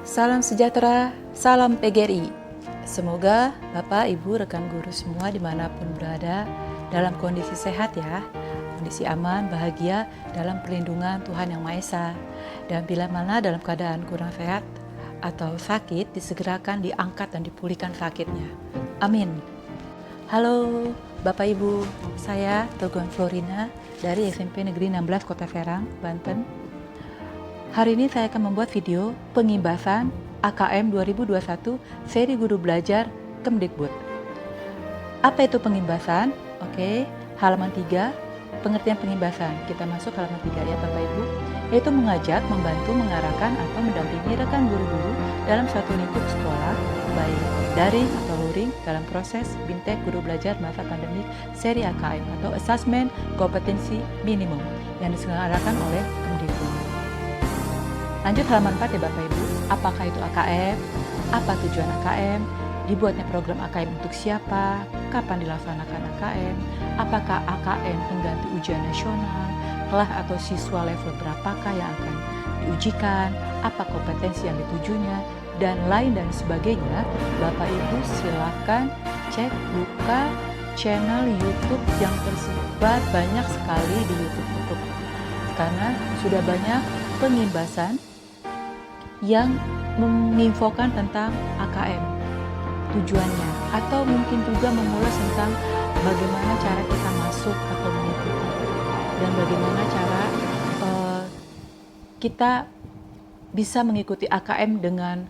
Salam sejahtera, salam PGRI. Semoga Bapak, Ibu, rekan guru semua dimanapun berada dalam kondisi sehat ya, kondisi aman, bahagia dalam perlindungan Tuhan Yang Maha Esa. Dan bila mana dalam keadaan kurang sehat atau sakit, disegerakan diangkat dan dipulihkan sakitnya. Amin. Halo Bapak Ibu, saya Teguhan Florina dari SMP Negeri 16 Kota Serang, Banten. Hari ini saya akan membuat video pengimbasan AKM 2021 seri guru belajar Kemdikbud. Apa itu pengimbasan? Oke, halaman 3, pengertian pengimbasan. Kita masuk halaman 3 ya Bapak Ibu, yaitu mengajak, membantu, mengarahkan atau mendampingi rekan guru-guru dalam suatu lingkup sekolah, baik daring atau luring dalam proses BIMTEK guru belajar masa pandemik seri AKM atau Assessment Kompetensi Minimum yang diselenggarakan oleh Kemdikbud. Lanjut halaman 4 ya Bapak Ibu, apakah itu AKM, apa tujuan AKM, dibuatnya program AKM untuk siapa, kapan dilaksanakan AKM, apakah AKM pengganti ujian nasional, kelas atau siswa level berapakah yang akan diujikan, apa kompetensi yang ditujunya, dan lain dan sebagainya. Bapak Ibu silakan cek, buka channel YouTube yang tersebar banyak sekali di YouTube, karena sudah banyak pengimbasan yang menginfokan tentang AKM, tujuannya, atau mungkin juga mengulas tentang bagaimana cara kita masuk atau mengikuti, dan bagaimana cara kita bisa mengikuti AKM dengan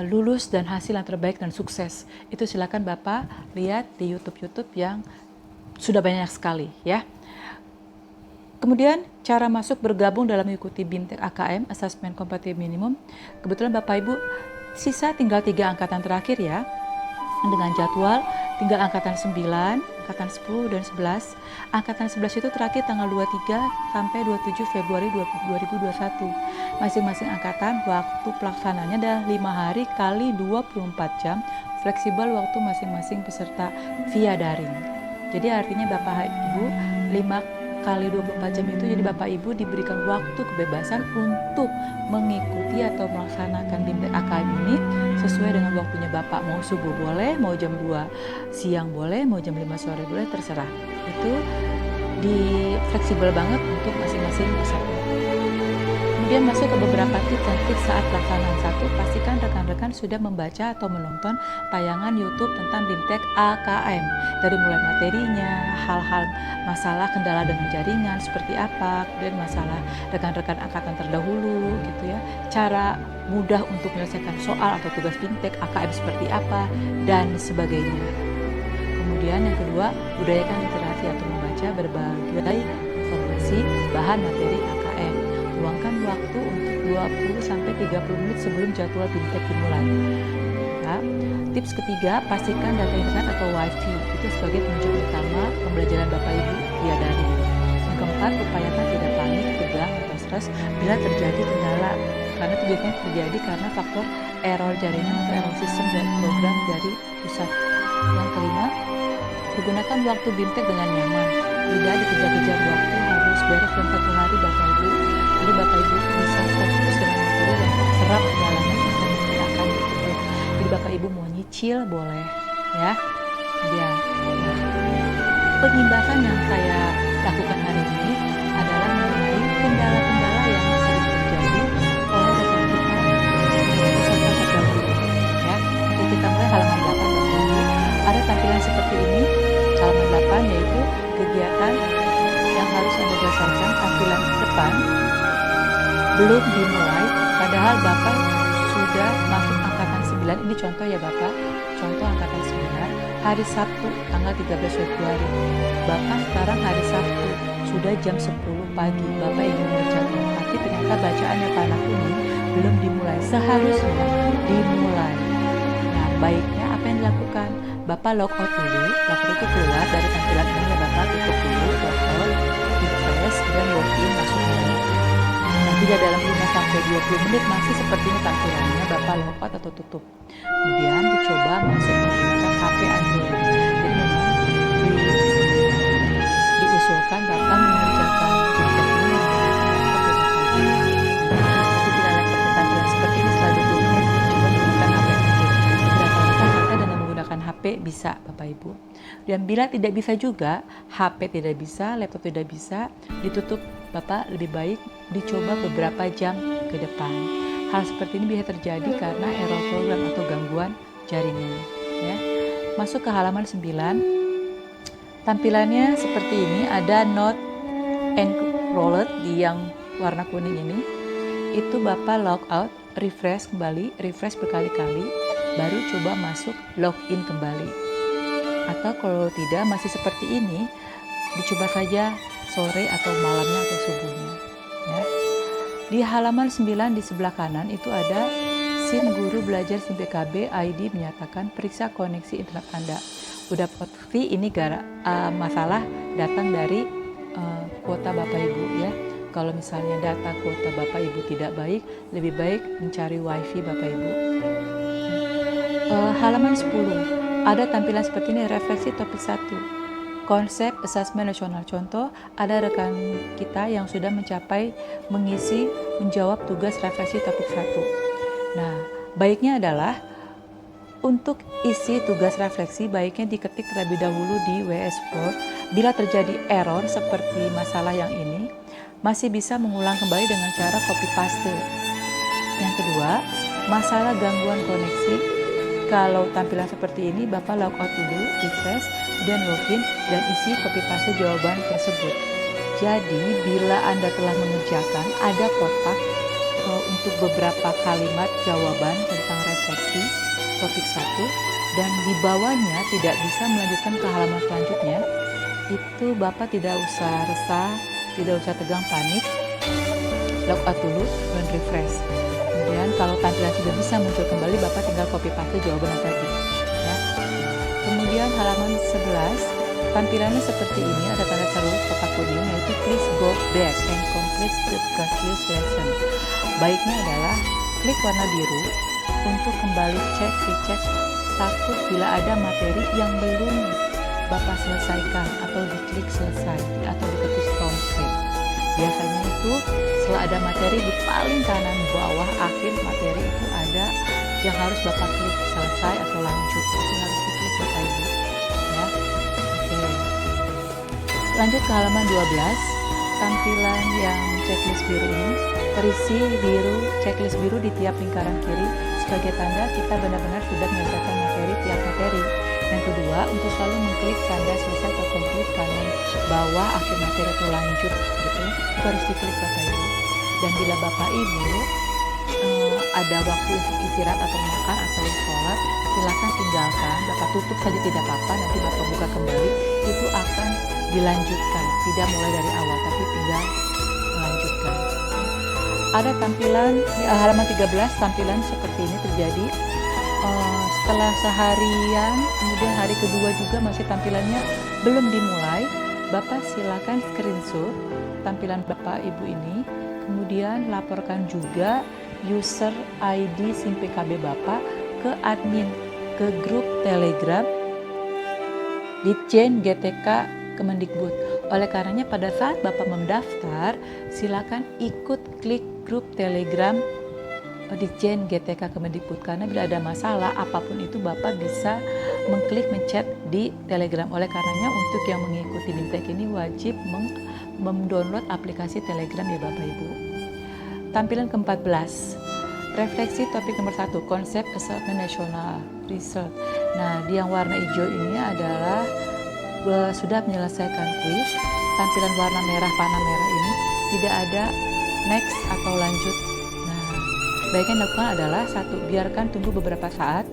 lulus dan hasil yang terbaik dan sukses. Itu silakan Bapak lihat di YouTube yang sudah banyak sekali ya. Kemudian cara masuk bergabung dalam mengikuti BIMTEK AKM Assessment Kompetensi Minimum. Kebetulan Bapak Ibu sisa tinggal 3 angkatan terakhir ya. Dengan jadwal tinggal angkatan 9, angkatan 10 dan 11. Angkatan 11 itu terakhir tanggal 23 sampai 27 Februari 2021. Masing-masing angkatan waktu pelaksananya adalah 5 hari kali 24 jam, fleksibel waktu masing-masing peserta via daring. Jadi artinya Bapak Ibu 5 kali 24 jam itu, jadi Bapak Ibu diberikan waktu kebebasan untuk mengikuti atau melaksanakan BIMTEK AKM ini sesuai dengan waktunya Bapak. Mau subuh boleh, mau jam 2 siang boleh, mau jam 5 sore boleh, terserah. Itu fleksibel banget untuk masing-masing peserta. Kemudian masuk ke beberapa tips dan trik saat pelaksanaan. 1. Pastikan rekan-rekan sudah membaca atau menonton tayangan YouTube tentang BIMTEK AKM. Dari mulai materinya, hal-hal masalah kendala dengan jaringan seperti apa, kemudian masalah rekan-rekan angkatan terdahulu gitu ya, cara mudah untuk menyelesaikan soal atau tugas BIMTEK AKM seperti apa, dan sebagainya. Kemudian yang kedua, budayakan literasi atau membaca berbagai informasi bahan materi AKM. Luangkan waktu untuk 20-30 menit sebelum jadwal BIMTEK dimulai. Ya. Tips ketiga, pastikan data internet atau WiFi itu sebagai penunjuk utama pembelajaran Bapak Ibu via daring. Yang keempat, upayakan tidak panik, tegang, atau stres bila terjadi kendala, karena itu biasanya terjadi karena faktor error jaringan atau error sistem dan program dari pusat. Yang kelima, gunakan waktu BIMTEK dengan nyaman, tidak dikejar-kejar waktu harus beres dalam 1 hari Bapak Ibu. Jadi Bapak Ibu bisa fokus dengan materi yang serap dalamnya untuk menggunakan itu. Jadi Bapak Ibu mau nyicil boleh ya. Kemudian pengimbasan yang saya lakukan hari ini adalah mengenai kendala-kendala yang sering terjadi oleh rekan kita peserta terdahulu ya. Jadi kita mulai halaman 8 Bapak Ibu. Ada tampilan seperti ini halaman 8, yaitu kegiatan yang harus Anda berdasarkan tampilan depan belum dimulai, padahal Bapak sudah masuk angkatan 9. Ini contoh ya Bapak, contoh angkatan 9, hari Sabtu tanggal 13 Februari. Bapak sekarang hari Sabtu, sudah jam 10 pagi, Bapak ingin mengerjakan, tapi ternyata bacaannya panah kuning belum dimulai, seharusnya dimulai. Nah, baiknya apa yang dilakukan? Bapak log out dulu, itu keluar dari tampilan ini ya Bapak, tutup dulu, log out, refresh, dan login masuk lagi. Jika dalam 5-20 menit masih seperti ini tampilannya, Bapak log out atau tutup. Kemudian dicoba masuk menggunakan HP Android. Jadi memang diusulkan Bapak mengerjakan BIMTEK ini menggunakan laptop ya Bapak. Tapi tidak ada tampilan seperti ini setelah 20 menit Bapak Ibu. Dan bila tidak bisa juga, HP tidak bisa, laptop tidak bisa, ditutup Bapak lebih baik dicoba beberapa jam ke depan. Hal seperti ini bisa terjadi karena error program atau gangguan jaringan. Ya. Masuk ke halaman 9. Tampilannya seperti ini, ada Not Enrolled di yang warna kuning ini. Itu Bapak log out, refresh kembali, refresh berkali-kali, baru coba masuk login kembali. Atau kalau tidak masih seperti ini, dicoba saja sore atau malamnya atau subuhnya. Ya. Di halaman 9 di sebelah kanan itu ada SIM guru belajar SIM PKB ID menyatakan periksa koneksi internet Anda. Udah pasti ini masalah datang dari kuota Bapak Ibu ya. Kalau misalnya data kuota Bapak Ibu tidak baik, lebih baik mencari WiFi Bapak Ibu. Halaman 10, ada tampilan seperti ini, refleksi topik 1. Konsep asesmen nasional. Contoh, ada rekan kita yang sudah menjawab tugas refleksi topik 1. Nah, baiknya adalah untuk isi tugas refleksi, baiknya diketik terlebih dahulu di WS Word. Bila terjadi error seperti masalah yang ini, masih bisa mengulang kembali dengan cara copy paste. Yang kedua, masalah gangguan koneksi. Kalau tampilan seperti ini, Bapak log out dulu, refresh, dan login, dan isi copy paste jawaban tersebut. Jadi, bila Anda telah mengerjakan, ada kotak untuk beberapa kalimat jawaban tentang refleksi topik 1, dan di bawahnya tidak bisa melanjutkan ke halaman selanjutnya. Itu Bapak tidak usah resah, tidak usah tegang panik, log out dulu dan refresh. Kemudian kalau tampilan sudah bisa muncul kembali, Bapak tinggal copy paste jawaban yang tadi. Ya. Kemudian halaman 11, tampilannya seperti ini, ada tanda seru kotak kuning yaitu please go back and complete the previous lesson. Baiknya adalah klik warna biru untuk kembali recheck takut bila ada materi yang belum Bapak selesaikan atau diklik selesai atau diketik complete. Biasanya itu setelah ada materi di paling kanan bawah akhir materi itu ada yang harus Bapak klik selesai atau lanjut. Itu harus diklik Bapak Ibu. Ya. Oke. Lanjut ke halaman 12. Tampilan yang checklist biru ini terisi biru, checklist biru di tiap lingkaran kiri sebagai tanda kita benar-benar sudah menyelesaikan materi tiap materi. Yang kedua, untuk selalu mengklik tanda selesai atau complete kanan bawah akhir materi atau lanjut gitu, itu harus diklik Bapak Ibu. Dan bila Bapak Ibu ada waktu untuk istirahat atau makan atau sholat, silakan tinggalkan, Bapak tutup saja tidak apa-apa, nanti Bapak buka kembali, itu akan dilanjutkan, tidak mulai dari awal tapi tinggal melanjutkan. Ada tampilan di halaman 13, tampilan seperti ini terjadi setelah seharian, kemudian hari kedua juga masih tampilannya belum dimulai. Bapak silakan screenshot tampilan Bapak Ibu ini, kemudian laporkan juga user ID SIM PKB Bapak ke admin, ke grup Telegram Ditjen GTK Kemendikbud. Oleh karenanya pada saat Bapak mendaftar, silakan ikut klik grup Telegram Ditjen GTK Kemendikbud, karena bila ada masalah apapun itu Bapak bisa mengklik menchat di Telegram. Oleh karenanya untuk yang mengikuti BIMTEK ini wajib mendownload aplikasi Telegram ya Bapak Ibu. Tampilan ke-14, refleksi topik nomor 1, konsep asesmen nasional result. Nah, di yang warna hijau ini adalah sudah menyelesaikan kuis. Tampilan warna merah, panah merah ini tidak ada next atau lanjut. Baiknya dilakukan adalah 1, biarkan tunggu beberapa saat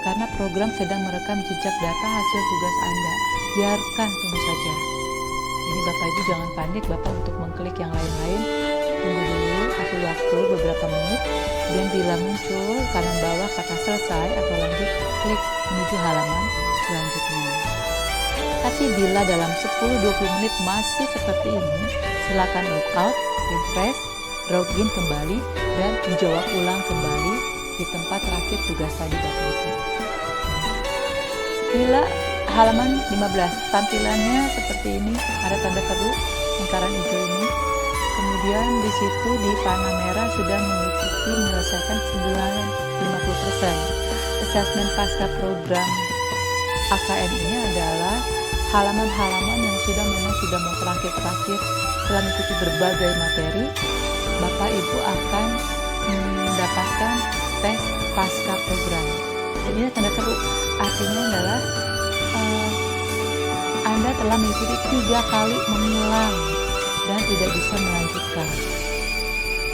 karena program sedang merekam jejak data hasil tugas Anda. Biarkan tunggu saja. Jadi Bapak Ibu jangan panik Bapak untuk mengklik yang lain-lain. Tunggu dulu, kasih waktu beberapa menit, dan bila muncul kanan bawah kata selesai atau lanjut, klik menuju halaman selanjutnya. Tapi bila dalam 10-20 menit masih seperti ini, silakan log out, refresh, login kembali, dan menjawab ulang kembali di tempat terakhir tugas tadi Bapak Ibu. Bila halaman 15, tampilannya seperti ini, ada tanda seru lingkaran hijau ini. Kemudian di situ di panah merah sudah mengikuti menyelesaikan 50%. Asesmen pasca program AKM ini adalah halaman-halaman yang memang sudah mau terakhir. Setelah mengikuti berbagai materi, Bapak Ibu akan mendapatkan tes pasca program. Jadi ini tanda seru, artinya adalah Anda telah mengikuti 3 kali mengulang dan tidak bisa melanjutkan.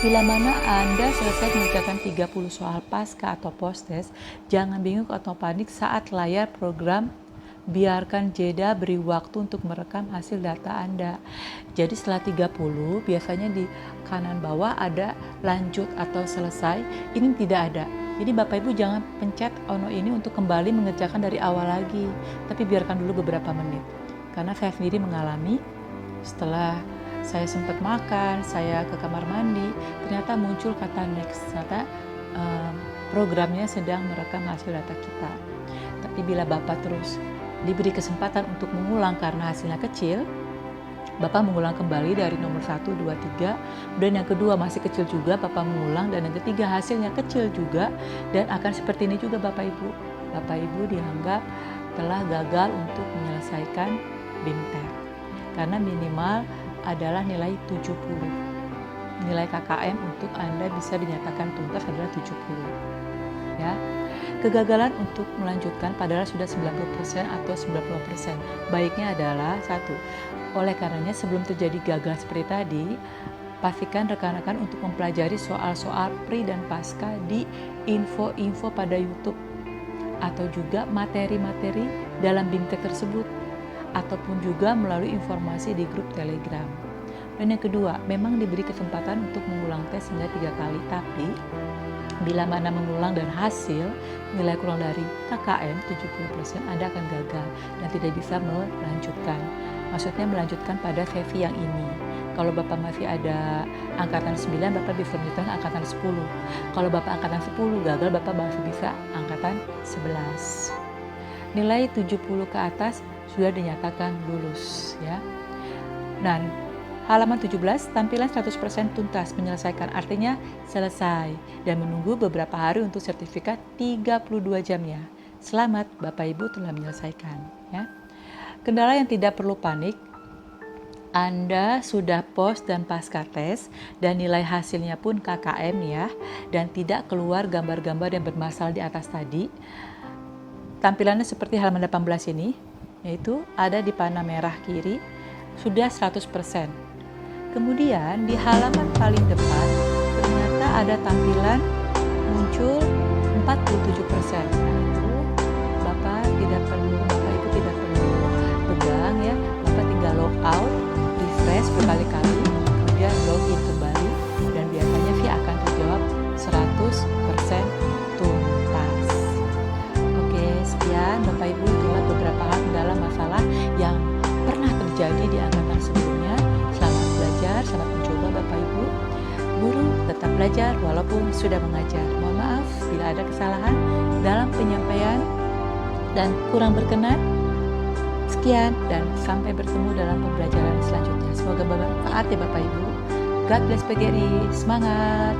Bila mana Anda selesai mengerjakan 30 soal pasca atau post-test, jangan bingung atau panik saat layar program. Biarkan jeda, beri waktu untuk merekam hasil data Anda. Jadi setelah 30, biasanya di kanan bawah ada lanjut atau selesai. Ini tidak ada. Jadi Bapak Ibu jangan pencet ono ini untuk kembali mengerjakan dari awal lagi. Tapi biarkan dulu beberapa menit. Karena saya sendiri mengalami, setelah saya sempat makan, saya ke kamar mandi, ternyata muncul kata next, ternyata programnya sedang merekam hasil data kita. Tapi bila Bapak terus diberi kesempatan untuk mengulang karena hasilnya kecil, Bapak mengulang kembali dari nomor 1, 2, 3, dan yang kedua masih kecil juga, Bapak mengulang, dan yang ketiga hasilnya kecil juga, dan akan seperti ini juga Bapak Ibu. Bapak Ibu dianggap telah gagal untuk menyelesaikan BIMTEK, karena minimal adalah nilai 70. Nilai KKM untuk Anda bisa dinyatakan tuntas adalah 70. Ya. Kegagalan untuk melanjutkan padahal sudah 90% atau 90%. Baiknya adalah 1. Oleh karenanya sebelum terjadi gagal seperti tadi, pastikan rekan-rekan untuk mempelajari soal-soal pre dan pasca di info-info pada YouTube atau juga materi-materi dalam BIMTEK tersebut, ataupun juga melalui informasi di grup Telegram. Dan yang kedua, memang diberi kesempatan untuk mengulang tes hingga 3 kali, tapi bila mana mengulang dan hasil nilai kurang dari KKM 70%, Anda akan gagal dan tidak bisa melanjutkan. Maksudnya melanjutkan pada sesi yang ini. Kalau Bapak masih ada angkatan 9, Bapak bisa melanjutkan angkatan 10. Kalau Bapak angkatan 10 gagal, Bapak masih bisa angkatan 11. Nilai 70 ke atas sudah dinyatakan lulus, ya. Dan halaman 17, tampilan 100% tuntas menyelesaikan, artinya selesai dan menunggu beberapa hari untuk sertifikat 32 jamnya. Selamat, Bapak Ibu telah menyelesaikan, ya. Kendala yang tidak perlu panik, Anda sudah post dan pasca tes dan nilai hasilnya pun KKM, ya, dan tidak keluar gambar-gambar yang bermasalah di atas tadi. Tampilannya seperti halaman 18 ini, yaitu ada di panah merah kiri, sudah 100%. Kemudian di halaman paling depan ternyata ada tampilan muncul 47%. Nah, itu Bapak Ibu tidak perlu pegang, ya. Bapak tinggal log out, refresh berkali-kali, kemudian login kembali, dan biasanya sih akan terjawab 100% tuntas. Oke, sekian Bapak Ibu, itulah beberapa hal kendala masalah yang pernah terjadi di angkatan sebelumnya. Selamat belajar, selamat mencoba Bapak Ibu. Guru tetap belajar walaupun sudah mengajar. Mohon maaf bila ada kesalahan dalam penyampaian dan kurang berkenan. Sekian dan sampai bertemu dalam pembelajaran selanjutnya. Semoga bermanfaat ya Bapak Ibu. God bless PGRI, semangat!